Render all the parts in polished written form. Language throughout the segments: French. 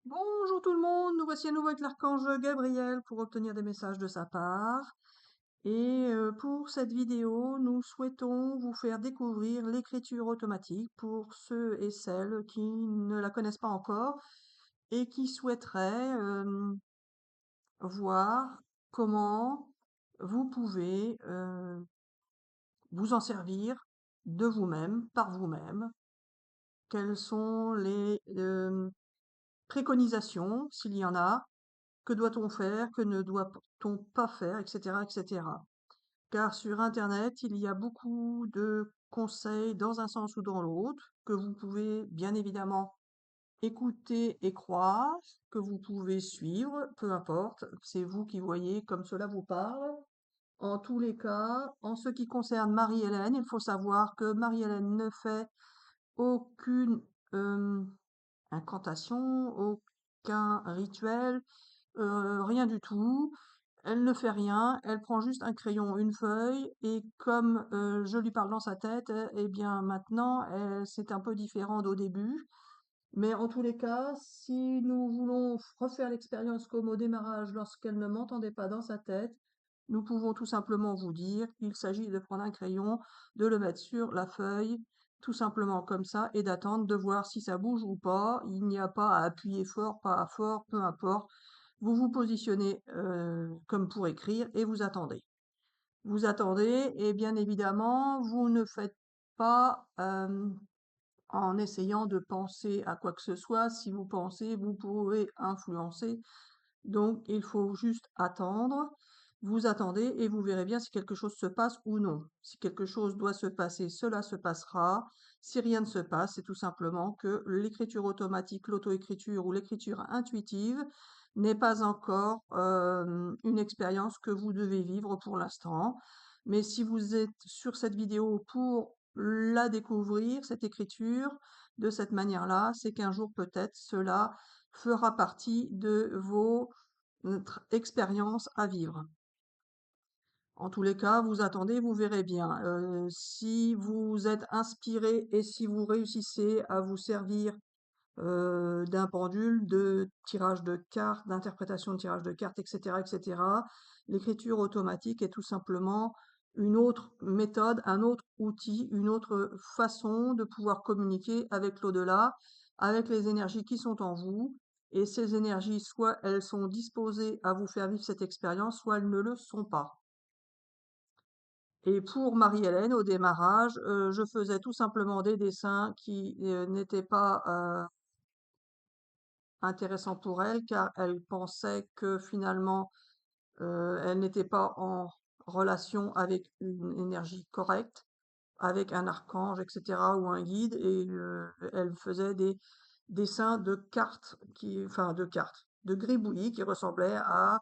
Bonjour tout le monde, nous voici à nouveau avec l'archange Gabriel pour obtenir des messages de sa part. Pour cette vidéo, nous souhaitons vous faire découvrir l'écriture automatique pour ceux et celles qui ne la connaissent pas encore et qui souhaiteraient voir comment vous pouvez vous en servir de vous-même, par vous-même. Quelles sont les préconisations, s'il y en a. Que doit-on faire? Que ne doit-on pas faire? Etc., etc. Car sur Internet, il y a beaucoup de conseils dans un sens ou dans l'autre, que vous pouvez bien évidemment écouter et croire, que vous pouvez suivre, peu importe, c'est vous qui voyez comme cela vous parle. En tous les cas, en ce qui concerne Marie-Hélène, il faut savoir que Marie-Hélène ne fait aucune euh, incantation, aucun rituel, rien du tout. Elle ne fait rien, elle prend juste un crayon, une feuille, et comme je lui parle dans sa tête, eh bien maintenant, c'est un peu différent d'au début. Mais en tous les cas, si nous voulons refaire l'expérience comme au démarrage, lorsqu'elle ne m'entendait pas dans sa tête, nous pouvons tout simplement vous dire qu'il s'agit de prendre un crayon, de le mettre sur la feuille, tout simplement comme ça, et d'attendre de voir si ça bouge ou pas. Il n'y a pas à appuyer fort, pas à fort, peu importe. Vous vous positionnez comme pour écrire et vous attendez. Vous attendez et bien évidemment, vous ne faites pas en essayant de penser à quoi que ce soit. Si vous pensez, vous pourrez influencer. Donc, il faut juste attendre. Vous attendez et vous verrez bien si quelque chose se passe ou non. Si quelque chose doit se passer, cela se passera. Si rien ne se passe, c'est tout simplement que l'écriture automatique, l'auto-écriture ou l'écriture intuitive n'est pas encore une expérience que vous devez vivre pour l'instant. Mais si vous êtes sur cette vidéo pour la découvrir, cette écriture, de cette manière-là, c'est qu'un jour peut-être cela fera partie de vos expériences à vivre. En tous les cas, vous attendez, vous verrez bien. Si vous êtes inspiré et si vous réussissez à vous servir d'un pendule, de tirage de cartes, d'interprétation de tirage de cartes, etc., etc., l'écriture automatique est tout simplement une autre méthode, un autre outil, une autre façon de pouvoir communiquer avec l'au-delà, avec les énergies qui sont en vous. Et ces énergies, soit elles sont disposées à vous faire vivre cette expérience, soit elles ne le sont pas. Et pour Marie-Hélène, au démarrage, je faisais tout simplement des dessins qui n'étaient pas intéressants pour elle, car elle pensait que finalement, elle n'était pas en relation avec une énergie correcte, avec un archange, etc., ou un guide, et elle faisait des dessins de cartes, enfin de cartes, de gribouillis qui ressemblaient à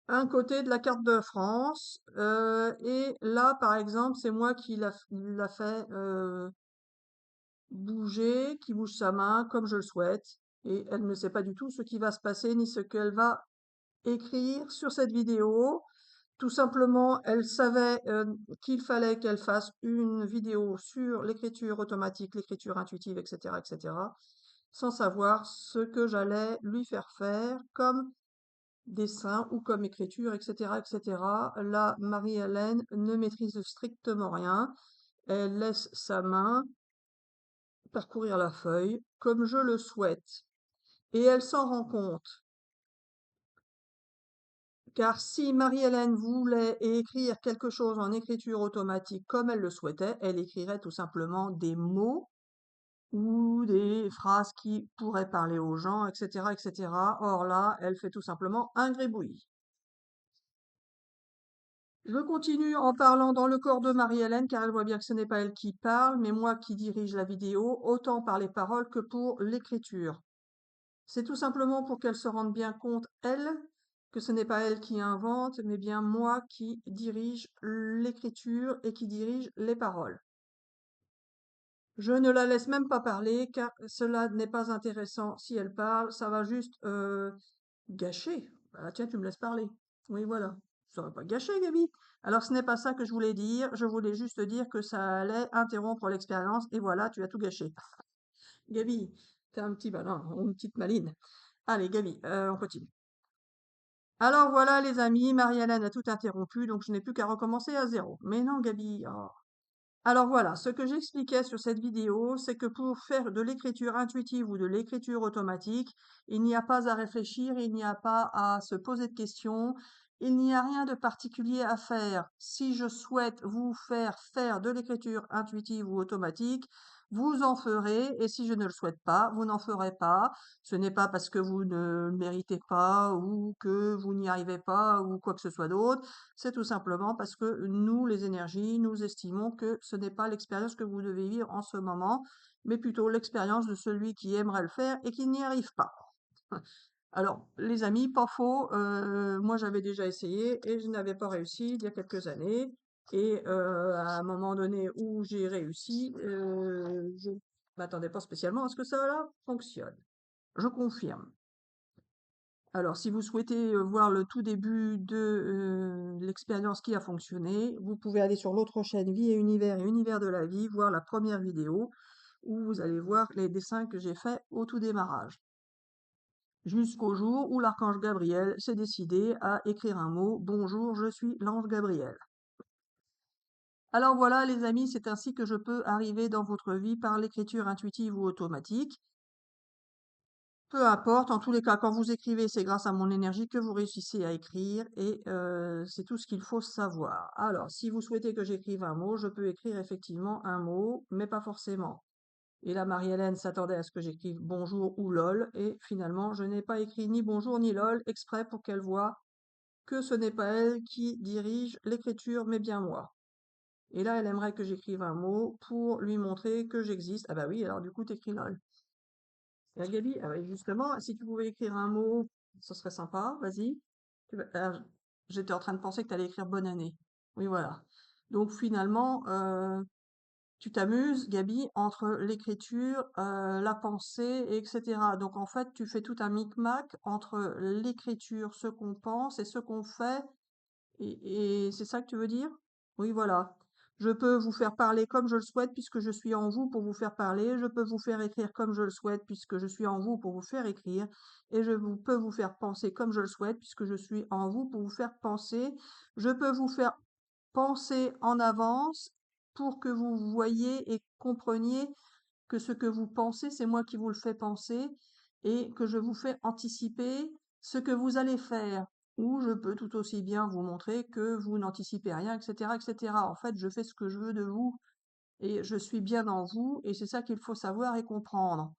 un côté de la carte de France, et là, par exemple, c'est moi qui l'a fait bouger, qui bouge sa main comme je le souhaite, et elle ne sait pas du tout ce qui va se passer ni ce qu'elle va écrire sur cette vidéo. Tout simplement, elle savait qu'il fallait qu'elle fasse une vidéo sur l'écriture automatique, l'écriture intuitive, etc., etc., sans savoir ce que j'allais lui faire faire comme dessin ou comme écriture, etc., etc. Là, Marie-Hélène ne maîtrise strictement rien. Elle laisse sa main parcourir la feuille comme je le souhaite. Et elle s'en rend compte. Car si Marie-Hélène voulait écrire quelque chose en écriture automatique comme elle le souhaitait, elle écrirait tout simplement des mots ou des phrases qui pourraient parler aux gens, etc., etc. Or là, elle fait tout simplement un gribouillis. Je continue en parlant dans le corps de Marie-Hélène, car elle voit bien que ce n'est pas elle qui parle, mais moi qui dirige la vidéo, autant par les paroles que pour l'écriture. C'est tout simplement pour qu'elle se rende bien compte, elle, que ce n'est pas elle qui invente, mais bien moi qui dirige l'écriture et qui dirige les paroles. Je ne la laisse même pas parler, car cela n'est pas intéressant si elle parle, ça va juste gâcher. Bah, tiens, tu me laisses parler. Oui, voilà. Ça va pas gâcher, Gabi. Alors, ce n'est pas ça que je voulais dire. Je voulais juste dire que ça allait interrompre l'expérience. Et voilà, tu as tout gâché. Gabi, t'es un petit malin, ou une petite maline. Allez, Gabi, on continue. Alors voilà, les amis, Marie-Hélène a tout interrompu, donc je n'ai plus qu'à recommencer à zéro. Mais non, Gabi. Oh. Alors voilà, ce que j'expliquais sur cette vidéo, c'est que pour faire de l'écriture intuitive ou de l'écriture automatique, il n'y a pas à réfléchir, il n'y a pas à se poser de questions, il n'y a rien de particulier à faire. Si je souhaite vous faire faire de l'écriture intuitive ou automatique, vous en ferez, et si je ne le souhaite pas, vous n'en ferez pas. Ce n'est pas parce que vous ne le méritez pas ou que vous n'y arrivez pas ou quoi que ce soit d'autre. C'est tout simplement parce que nous, les énergies, nous estimons que ce n'est pas l'expérience que vous devez vivre en ce moment, mais plutôt l'expérience de celui qui aimerait le faire et qui n'y arrive pas. Alors, les amis, pas faux, moi j'avais déjà essayé et je n'avais pas réussi il y a quelques années. Et à un moment donné où j'ai réussi, je ne m'attendais pas spécialement à ce que ça là fonctionne. Je confirme. Alors, si vous souhaitez voir le tout début de l'expérience qui a fonctionné, vous pouvez aller sur l'autre chaîne Vie et Univers de la vie, voir la première vidéo où vous allez voir les dessins que j'ai faits au tout démarrage. Jusqu'au jour où l'archange Gabriel s'est décidé à écrire un mot: Bonjour, je suis l'ange Gabriel. Alors voilà, les amis, c'est ainsi que je peux arriver dans votre vie par l'écriture intuitive ou automatique. Peu importe, en tous les cas, quand vous écrivez, c'est grâce à mon énergie que vous réussissez à écrire et c'est tout ce qu'il faut savoir. Alors, si vous souhaitez que j'écrive un mot, je peux écrire effectivement un mot, mais pas forcément. Et là, Marie-Hélène s'attendait à ce que j'écrive bonjour ou lol, et finalement, je n'ai pas écrit ni bonjour ni lol exprès pour qu'elle voie que ce n'est pas elle qui dirige l'écriture, mais bien moi. Et là, elle aimerait que j'écrive un mot pour lui montrer que j'existe. Ah bah oui, alors du coup, t'écris lol. Gabi, ah ouais, justement, si tu pouvais écrire un mot, ce serait sympa, vas-y. J'étais en train de penser que tu allais écrire bonne année. Oui, voilà. Donc finalement, tu t'amuses, Gabi, entre l'écriture, la pensée, etc. Donc en fait, tu fais tout un micmac entre l'écriture, ce qu'on pense et ce qu'on fait, et c'est ça que tu veux dire? Oui, voilà. Je peux vous faire parler comme je le souhaite puisque je suis en vous pour vous faire parler. Je peux vous faire écrire comme je le souhaite puisque je suis en vous pour vous faire écrire. Et peux vous faire penser comme je le souhaite puisque je suis en vous pour vous faire penser. Je peux vous faire penser en avance pour que vous voyiez et compreniez que ce que vous pensez, c'est moi qui vous le fais penser et que je vous fais anticiper ce que vous allez faire. Ou je peux tout aussi bien vous montrer que vous n'anticipez rien, etc., etc. En fait, je fais ce que je veux de vous et je suis bien en vous et c'est ça qu'il faut savoir et comprendre.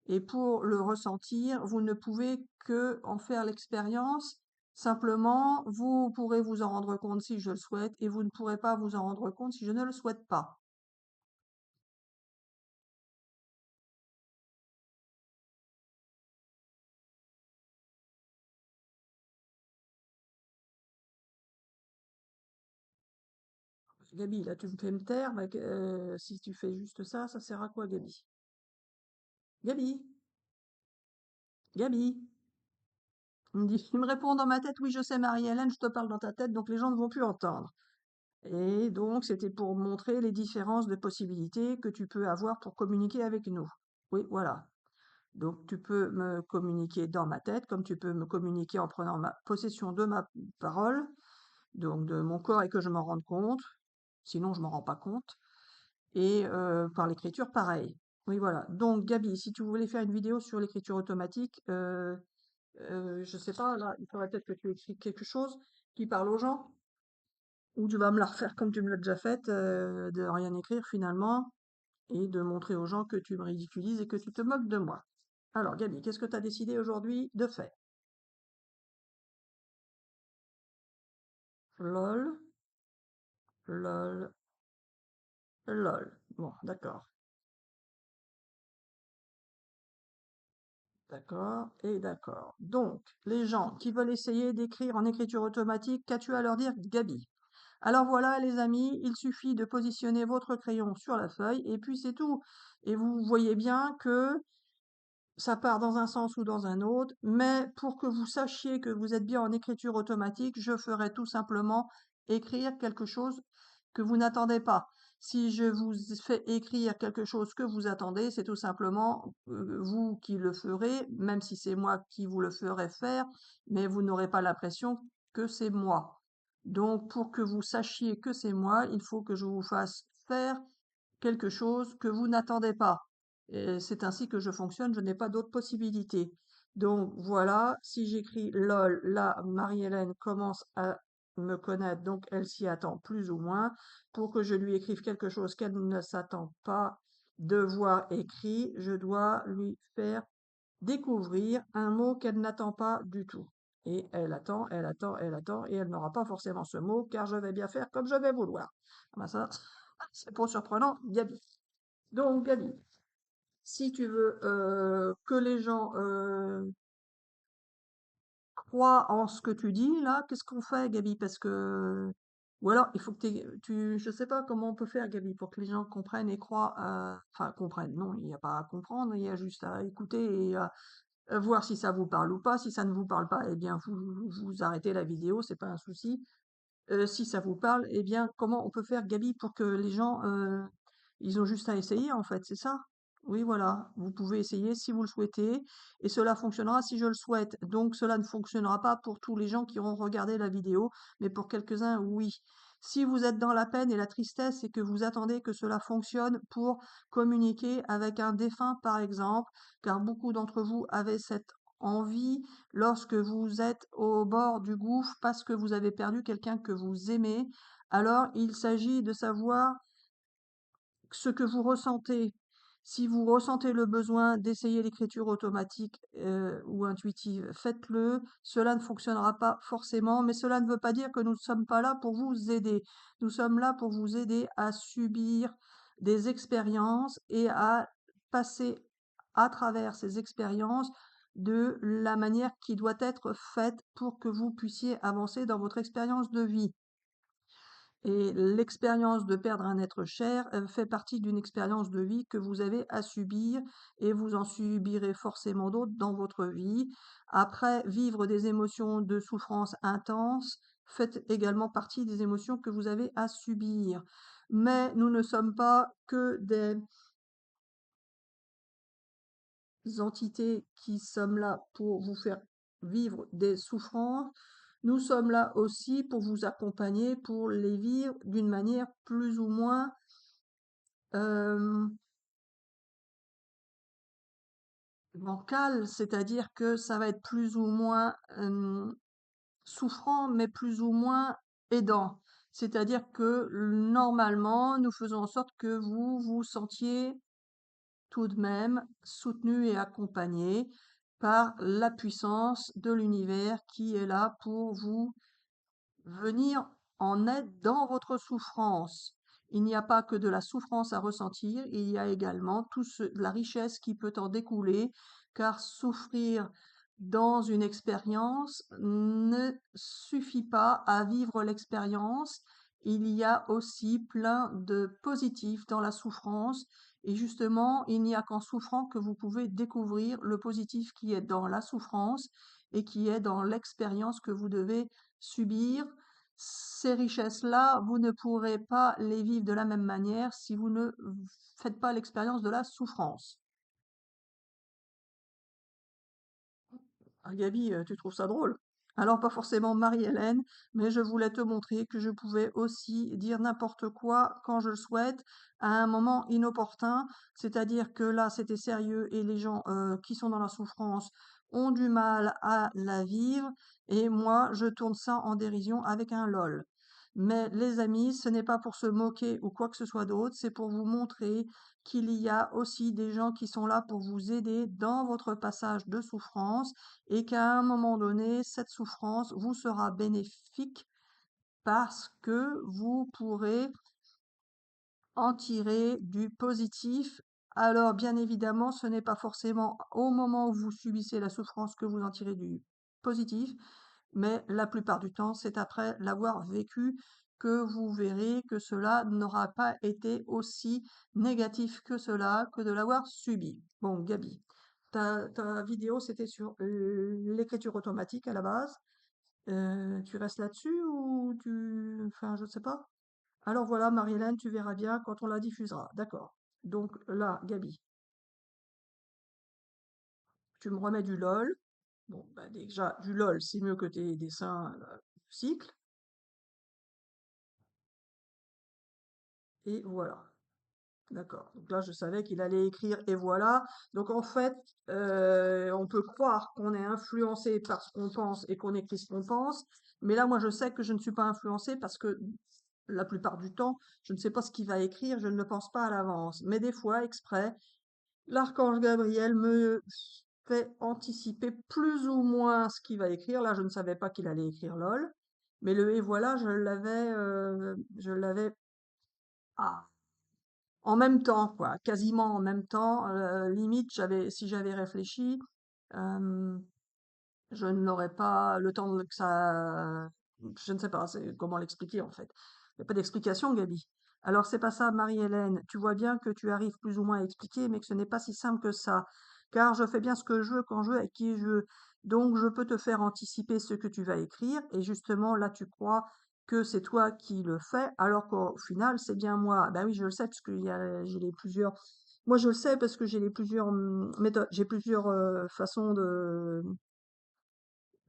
Et pour le ressentir, vous ne pouvez que en faire l'expérience. Simplement, vous pourrez vous en rendre compte si je le souhaite et vous ne pourrez pas vous en rendre compte si je ne le souhaite pas. Gabi, là, tu me fais me taire, bah, si tu fais juste ça, ça sert à quoi, Gabi? Gabi, Gabi. Il me répond dans ma tête, oui, je sais, Marie-Hélène, je te parle dans ta tête, donc les gens ne vont plus entendre. Et donc, c'était pour montrer les différences de possibilités que tu peux avoir pour communiquer avec nous. Oui, voilà. Donc, tu peux me communiquer dans ma tête, comme tu peux me communiquer en prenant possession de ma parole, donc de mon corps et que je m'en rende compte. Sinon, je m'en rends pas compte. Et par l'écriture, pareil. Oui, voilà. Donc, Gabi, si tu voulais faire une vidéo sur l'écriture automatique, je sais pas, là, il faudrait peut-être que tu écris quelque chose qui parle aux gens, ou tu vas me la refaire comme tu me l'as déjà faite, de rien écrire finalement, et de montrer aux gens que tu me ridiculises et que tu te moques de moi. Alors, Gabi, qu'est-ce que tu as décidé aujourd'hui de faire? LOL, LOL, LOL. Bon, d'accord. D'accord et d'accord. Donc, les gens qui veulent essayer d'écrire en écriture automatique, qu'as-tu à leur dire, Gabi? Alors voilà, les amis, il suffit de positionner votre crayon sur la feuille et puis c'est tout. Et vous voyez bien que ça part dans un sens ou dans un autre, mais pour que vous sachiez que vous êtes bien en écriture automatique, je ferai tout simplement écrire quelque chose que vous n'attendez pas. Si je vous fais écrire quelque chose que vous attendez, c'est tout simplement vous qui le ferez, même si c'est moi qui vous le ferai faire, mais vous n'aurez pas l'impression que c'est moi. Donc, pour que vous sachiez que c'est moi, il faut que je vous fasse faire quelque chose que vous n'attendez pas. Et c'est ainsi que je fonctionne, je n'ai pas d'autre possibilité. Donc voilà, si j'écris LOL, là, Marie-Hélène commence à me connaître, donc elle s'y attend plus ou moins. Pour que je lui écrive quelque chose qu'elle ne s'attend pas de voir écrit, je dois lui faire découvrir un mot qu'elle n'attend pas du tout. Et elle attend, elle attend, elle attend, et elle n'aura pas forcément ce mot, car je vais bien faire comme je vais vouloir. Ah ben ça, c'est pas surprenant, Gabi. Donc, Gabi, si tu veux que les gens croient en ce que tu dis, là, qu'est-ce qu'on fait, Gabi? Parce que... Ou alors, il faut que tu... Je sais pas comment on peut faire, Gabi, pour que les gens comprennent et croient... Enfin, comprennent, non, il n'y a pas à comprendre, il y a juste à écouter et à voir si ça vous parle ou pas. Si ça ne vous parle pas, eh bien, vous arrêtez la vidéo, c'est pas un souci. Si ça vous parle, eh bien, comment on peut faire, Gabi, pour que les gens, ils ont juste à essayer, en fait, c'est ça? Oui, voilà. Vous pouvez essayer si vous le souhaitez, et cela fonctionnera si je le souhaite. Donc, cela ne fonctionnera pas pour tous les gens qui auront regardé la vidéo, mais pour quelques-uns, oui. Si vous êtes dans la peine et la tristesse et que vous attendez que cela fonctionne pour communiquer avec un défunt, par exemple, car beaucoup d'entre vous avaient cette envie lorsque vous êtes au bord du gouffre parce que vous avez perdu quelqu'un que vous aimez, alors il s'agit de savoir ce que vous ressentez. Si vous ressentez le besoin d'essayer l'écriture automatique ou intuitive, faites-le. Cela ne fonctionnera pas forcément, mais cela ne veut pas dire que nous ne sommes pas là pour vous aider. Nous sommes là pour vous aider à subir des expériences et à passer à travers ces expériences de la manière qui doit être faite pour que vous puissiez avancer dans votre expérience de vie. Et l'expérience de perdre un être cher fait partie d'une expérience de vie que vous avez à subir et vous en subirez forcément d'autres dans votre vie. Après, vivre des émotions de souffrance intense fait également partie des émotions que vous avez à subir. Mais nous ne sommes pas que des entités qui sommes là pour vous faire vivre des souffrances. Nous sommes là aussi pour vous accompagner, pour les vivre d'une manière plus ou moins bancale, c'est-à-dire que ça va être plus ou moins souffrant, mais plus ou moins aidant. C'est-à-dire que normalement, nous faisons en sorte que vous vous sentiez tout de même soutenu et accompagné par la puissance de l'univers qui est là pour vous venir en aide dans votre souffrance. Il n'y a pas que de la souffrance à ressentir, il y a également la richesse qui peut en découler, car souffrir dans une expérience ne suffit pas à vivre l'expérience. Il y a aussi plein de positifs dans la souffrance, et justement, il n'y a qu'en souffrant que vous pouvez découvrir le positif qui est dans la souffrance et qui est dans l'expérience que vous devez subir. Ces richesses-là, vous ne pourrez pas les vivre de la même manière si vous ne faites pas l'expérience de la souffrance. Ah, Gabi, tu trouves ça drôle? Alors pas forcément Marie-Hélène, mais je voulais te montrer que je pouvais aussi dire n'importe quoi quand je le souhaite, à un moment inopportun. C'est-à-dire que là, c'était sérieux et les gens qui sont dans la souffrance ont du mal à la vivre, et moi, je tourne ça en dérision avec un lol. Mais les amis, ce n'est pas pour se moquer ou quoi que ce soit d'autre, c'est pour vous montrer qu'il y a aussi des gens qui sont là pour vous aider dans votre passage de souffrance, et qu'à un moment donné, cette souffrance vous sera bénéfique parce que vous pourrez en tirer du positif. Alors, bien évidemment, ce n'est pas forcément au moment où vous subissez la souffrance que vous en tirez du positif, mais la plupart du temps, c'est après l'avoir vécu que vous verrez que cela n'aura pas été aussi négatif que cela, que de l'avoir subi. Bon, Gabi, ta vidéo, c'était sur l'écriture automatique à la base. Tu restes là-dessus ou tu... Enfin, je ne sais pas. Alors voilà, Marie-Hélène, tu verras bien quand on la diffusera. D'accord. Donc là, Gabi, tu me remets du LOL. Bon, bah déjà, du LOL, c'est mieux que tes dessins cycle. Et voilà. D'accord. Donc là, je savais qu'il allait écrire et voilà. Donc en fait, on peut croire qu'on est influencé par ce qu'on pense et qu'on écrit ce qu'on pense. Mais là, moi, je sais que je ne suis pas influencée parce que la plupart du temps, je ne sais pas ce qu'il va écrire, je ne le pense pas à l'avance. Mais des fois, exprès, l'archange Gabriel me fait anticiper plus ou moins ce qu'il va écrire. Là, je ne savais pas qu'il allait écrire LOL. Mais le et voilà, je l'avais ah, en même temps, quoi, quasiment en même temps. Limite, si j'avais réfléchi, euh, je n'aurais pas le temps que ça. Je ne sais pas comment l'expliquer en fait. Il n'y a pas d'explication, Gabi. Alors c'est pas ça, Marie-Hélène. Tu vois bien que tu arrives plus ou moins à expliquer, mais que ce n'est pas si simple que ça. Car je fais bien ce que je veux quand je veux, avec qui je veux. Donc je peux te faire anticiper ce que tu vas écrire, et justement là tu crois que c'est toi qui le fais, alors qu'au final c'est bien moi. Ben oui, je le sais parce que j'ai les plusieurs. Moi je le sais parce que j'ai les plusieurs méthodes, j'ai plusieurs façons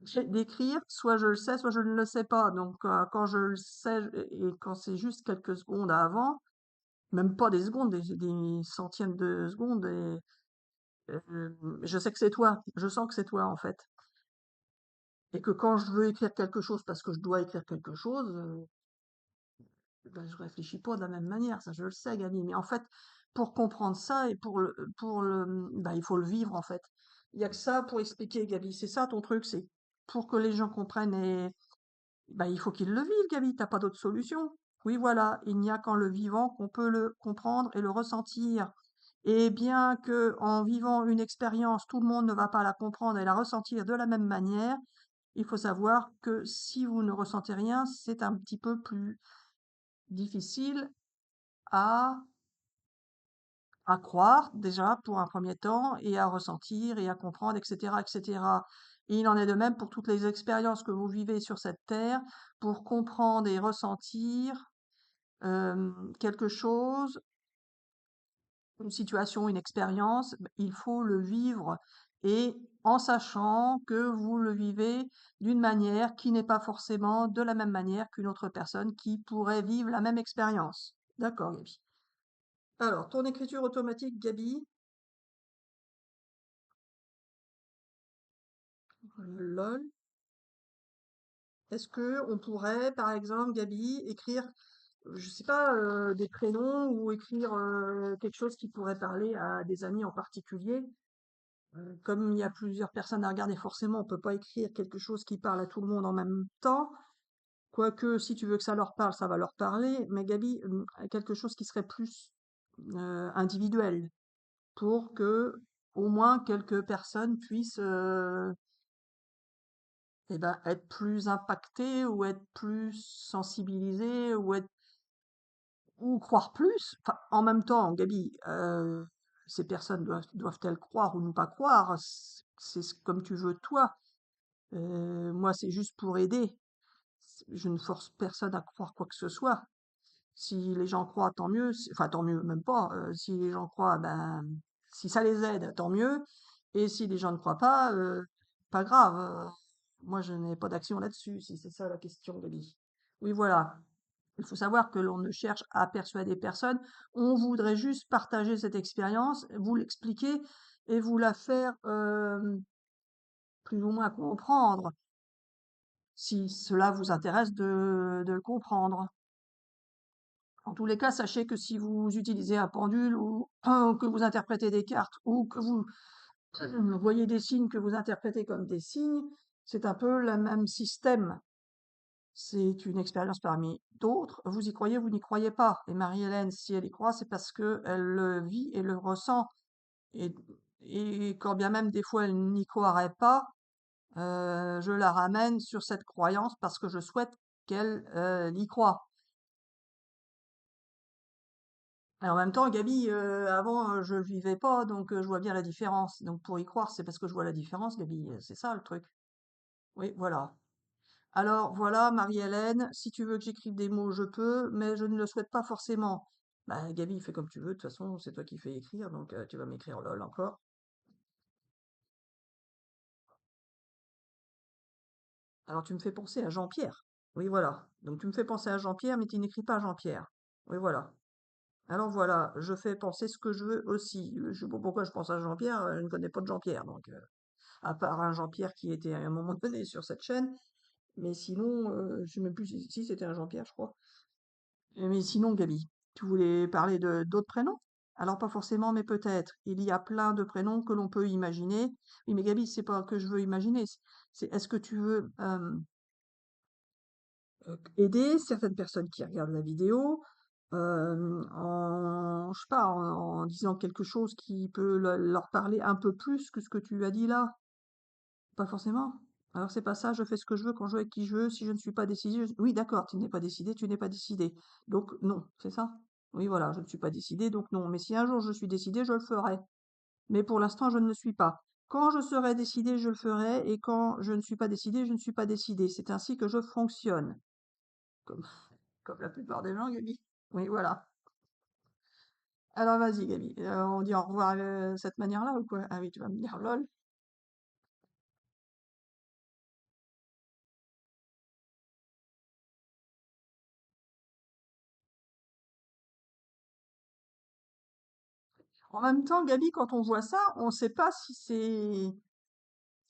d'écrire, soit je le sais, soit je ne le sais pas. Donc, quand je le sais et quand c'est juste quelques secondes avant, même pas des secondes, des centièmes de secondes, je sais que c'est toi. Je sens que c'est toi, en fait. Et que quand je veux écrire quelque chose parce que je dois écrire quelque chose, ben, je réfléchis pas de la même manière. Ça, je le sais, Gabi. Mais en fait, pour comprendre ça et ben, il faut le vivre, en fait. Il y a que ça pour expliquer, Gabi. C'est ça ton truc, c'est pour que les gens comprennent et bah, il faut qu'il le vive, Gabi, t'as pas d'autre solution. Oui, voilà, il n'y a qu'en le vivant qu'on peut le comprendre et le ressentir. Et bien que en vivant une expérience, tout le monde ne va pas la comprendre et la ressentir de la même manière, il faut savoir que si vous ne ressentez rien, c'est un petit peu plus difficile à, à croire, déjà, pour un premier temps, et à ressentir et à comprendre, etc., etc. Et il en est de même pour toutes les expériences que vous vivez sur cette terre, pour comprendre et ressentir quelque chose, une situation, une expérience, il faut le vivre et en sachant que vous le vivez d'une manière qui n'est pas forcément de la même manière qu'une autre personne qui pourrait vivre la même expérience. D'accord, Gabi. Alors, ton écriture automatique, Gabi, lol, est-ce que on pourrait, par exemple, Gabi, écrire, je sais pas, des prénoms ou écrire quelque chose qui pourrait parler à des amis en particulier? Comme il y a plusieurs personnes à regarder, forcément, on peut pas écrire quelque chose qui parle à tout le monde en même temps. Quoique, si tu veux que ça leur parle, ça va leur parler. Mais Gabi, quelque chose qui serait plus individuel pour que au moins quelques personnes puissent eh ben, être plus impactées ou être plus sensibilisées ou croire plus. Enfin, en même temps, Gabi, ces personnes doivent-elles croire ou ne pas croire? Comme tu veux toi. Moi, c'est juste pour aider. Je ne force personne à croire quoi que ce soit. Si les gens croient, tant mieux. Enfin, tant mieux, même pas. Si les gens croient, ben, si ça les aide, tant mieux. Et si les gens ne croient pas, pas grave. Moi, je n'ai pas d'action là-dessus, si c'est ça la question, Gabi. Oui, voilà. Il faut savoir que l'on ne cherche à persuader personne. On voudrait juste partager cette expérience, vous l'expliquer et vous la faire plus ou moins comprendre. Si cela vous intéresse de le comprendre. En tous les cas, sachez que si vous utilisez un pendule ou que vous interprétez des cartes ou que vous voyez des signes que vous interprétez comme des signes, c'est un peu le même système. C'est une expérience parmi d'autres. Vous y croyez, vous n'y croyez pas. Et Marie-Hélène, si elle y croit, c'est parce qu'elle le vit et le ressent. Et, et quand bien même des fois elle n'y croirait pas, je la ramène sur cette croyance parce que je souhaite qu'elle y croit. Et en même temps, Gabi, avant, je le vivais pas, donc je vois bien la différence. Donc pour y croire, c'est parce que je vois la différence, Gabi. C'est ça le truc. Oui, voilà. Alors voilà, Marie-Hélène, si tu veux que j'écrive des mots, je peux, mais je ne le souhaite pas forcément. Bah, Gaby, fais comme tu veux, de toute façon, c'est toi qui fais écrire, donc tu vas m'écrire lol encore. Alors tu me fais penser à Jean-Pierre. Oui, voilà. Donc tu me fais penser à Jean-Pierre, mais tu n'écris pas Jean-Pierre. Oui, voilà. Alors voilà, je fais penser ce que je veux aussi. Je sais pas pourquoi je pense à Jean-Pierre, je ne connais pas de Jean-Pierre, donc à part un Jean-Pierre qui était à un moment donné sur cette chaîne, mais sinon, je sais même plus si c'était un Jean-Pierre, je crois. Mais sinon, Gaby, tu voulais parler de d'autres prénoms? Alors pas forcément, mais peut-être. Il y a plein de prénoms que l'on peut imaginer. Oui, mais Gaby, c'est pas que je veux imaginer, c'est est-ce que tu veux aider certaines personnes qui regardent la vidéo en, je sais pas, en disant quelque chose qui peut leur parler un peu plus que ce que tu as dit là? Pas forcément. Alors c'est pas ça, je fais ce que je veux quand je veux avec qui je veux. Si je ne suis pas décidé, oui, d'accord, tu n'es pas décidé, tu n'es pas décidé. Donc non, c'est ça? Oui, voilà, je ne suis pas décidé, donc non. Mais si un jour je suis décidé, je le ferai. Mais pour l'instant, je ne le suis pas. Quand je serai décidé, je le ferai, et quand je ne suis pas décidé, je ne suis pas décidé. C'est ainsi que je fonctionne. Comme, comme la plupart des gens, Gaby. Oui, voilà. Alors vas-y, Gaby. On dit au revoir de cette manière-là ou quoi? Ah oui, tu vas me dire lol. En même temps, Gaby, quand on voit ça, on ne sait pas si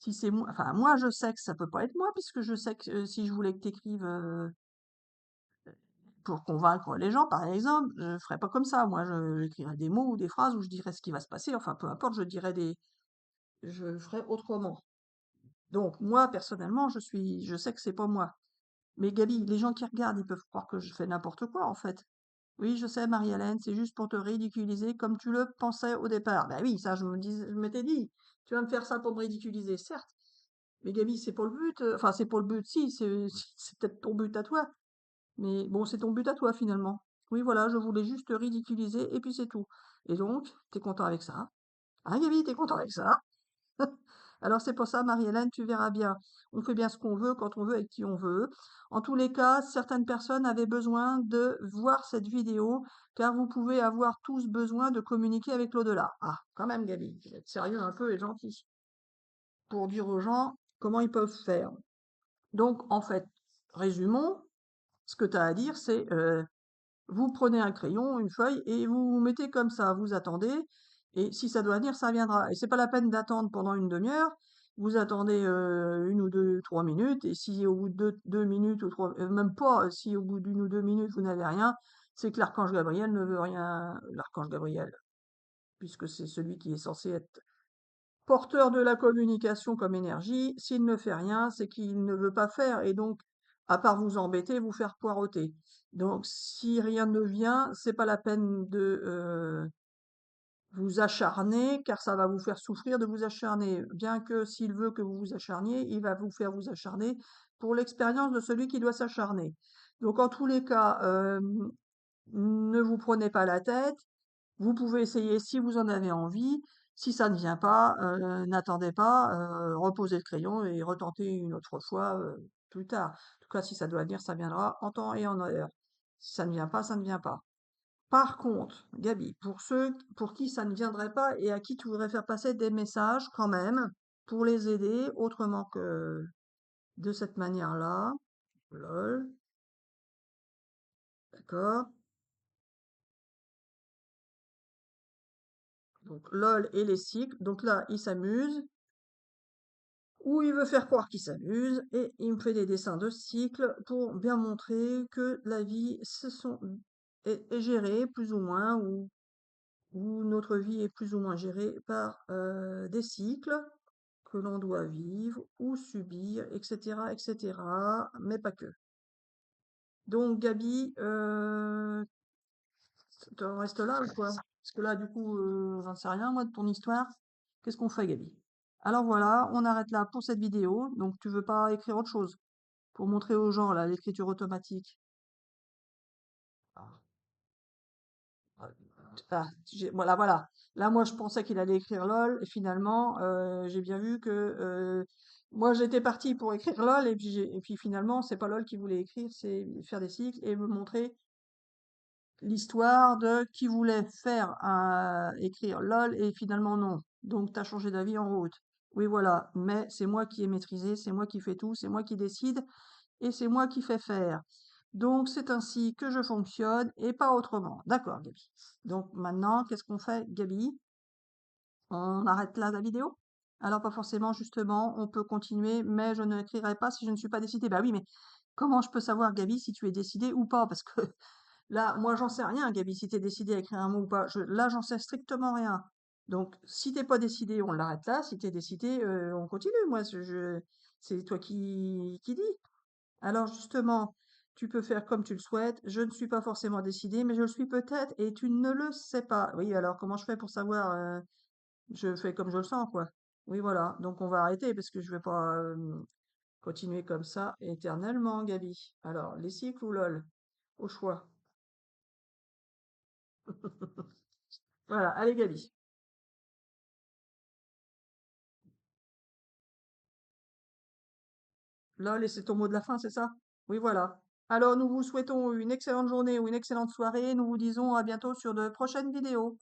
c'est moi. Enfin, moi, je sais que ça peut pas être moi, puisque je sais que si je voulais que t'écrives pour convaincre les gens, par exemple, je ferais pas comme ça. Moi, j'écrirais des mots ou des phrases où je dirais ce qui va se passer. Enfin, peu importe, je ferais autrement. Donc, moi, personnellement, je sais que c'est pas moi. Mais Gaby, les gens qui regardent, ils peuvent croire que je fais n'importe quoi, en fait. Oui, je sais, Marie-Hélène, c'est juste pour te ridiculiser comme tu le pensais au départ. Ben oui, ça, je m'étais dit. Tu vas me faire ça pour me ridiculiser, certes. Mais Gaby, c'est pas le but. Enfin, c'est pas le but, si, c'est peut-être ton but à toi. Mais bon, c'est ton but à toi, finalement. Oui, voilà, je voulais juste te ridiculiser, et puis c'est tout. Et donc, t'es content avec ça? Hein, Gaby, t'es content avec ça? Alors c'est pour ça, Marie-Hélène, tu verras bien. On fait bien ce qu'on veut, quand on veut, avec qui on veut. En tous les cas, certaines personnes avaient besoin de voir cette vidéo, car vous pouvez avoir tous besoin de communiquer avec l'au-delà. Ah, quand même, Gaby, tu vas être sérieux un peu et gentil, pour dire aux gens comment ils peuvent faire. Donc, en fait, résumons, ce que tu as à dire, c'est vous prenez un crayon, une feuille, et vous vous mettez comme ça, vous attendez, et si ça doit venir, ça viendra. Et c'est pas la peine d'attendre pendant une demi-heure, vous attendez une ou deux, 3 minutes, et si au bout de deux minutes ou trois, même pas, si au bout d'une ou 2 minutes vous n'avez rien, c'est que l'archange Gabriel ne veut rien, l'archange Gabriel, puisque c'est celui qui est censé être porteur de la communication comme énergie, s'il ne fait rien, c'est qu'il ne veut pas faire, et donc, à part vous embêter, vous faire poireauter. Donc, si rien ne vient, c'est pas la peine de vous acharner, car ça va vous faire souffrir de vous acharner. Bien que s'il veut que vous vous acharniez, il va vous faire vous acharner pour l'expérience de celui qui doit s'acharner. Donc, en tous les cas, ne vous prenez pas la tête. Vous pouvez essayer si vous en avez envie. Si ça ne vient pas, n'attendez pas, reposez le crayon et retentez une autre fois, plus tard. En tout cas, si ça doit venir, ça viendra en temps et en heure. Si ça ne vient pas, ça ne vient pas. Par contre, Gaby, pour ceux pour qui ça ne viendrait pas et à qui tu voudrais faire passer des messages quand même, pour les aider autrement que de cette manière-là, lol, d'accord? Donc lol et les cycles. Donc là, il s'amuse. Où il veut faire croire qu'il s'amuse, et il me fait des dessins de cycles pour bien montrer que la vie est gérée plus ou moins, ou notre vie est plus ou moins gérée par des cycles que l'on doit vivre ou subir, etc., etc., mais pas que. Donc Gabi, t'en restes là ou quoi? Parce que là, du coup, j'en sais rien, moi, de ton histoire. Qu'est-ce qu'on fait, Gabi? Alors voilà, on arrête là pour cette vidéo. Donc tu veux pas écrire autre chose pour montrer aux gens là l'écriture automatique. Ah, voilà, voilà. Là, moi, je pensais qu'il allait écrire LOL, et finalement, j'ai bien vu que Moi, j'étais partie pour écrire LOL et puis finalement, c'est pas LOL qui voulait écrire, c'est faire des cycles et me montrer l'histoire de qui voulait faire écrire LOL et finalement non. Donc, t'as changé d'avis en route. Oui, voilà. Mais c'est moi qui ai maîtrisé, c'est moi qui fais tout, c'est moi qui décide et c'est moi qui fais faire. Donc, c'est ainsi que je fonctionne et pas autrement. D'accord, Gabi. Donc, maintenant, qu'est-ce qu'on fait, Gabi? On arrête là la vidéo? Alors pas forcément, justement, on peut continuer, mais je ne l'écrirai pas si je ne suis pas décidée. Bah oui, mais comment je peux savoir, Gabi, si tu es décidée ou pas? Parce que là, moi, j'en sais rien, Gabi, si tu es décidée à écrire un mot ou pas. Là, j'en sais strictement rien. Donc, si t'es pas décidée, on l'arrête là. Si t'es décidée, on continue. Moi, c'est toi qui dis. Alors, justement, tu peux faire comme tu le souhaites. Je ne suis pas forcément décidée, mais je le suis peut-être et tu ne le sais pas. Oui, alors comment je fais pour savoir? Je fais comme je le sens, quoi. Oui, voilà. Donc on va arrêter parce que je vais pas continuer comme ça éternellement, Gabi. Alors, les cycles ou LOL? Au choix. Voilà, allez, Gabi. LOL, et c'est ton mot de la fin, c'est ça? Oui, voilà. Alors, nous vous souhaitons une excellente journée ou une excellente soirée. Nous vous disons à bientôt sur de prochaines vidéos.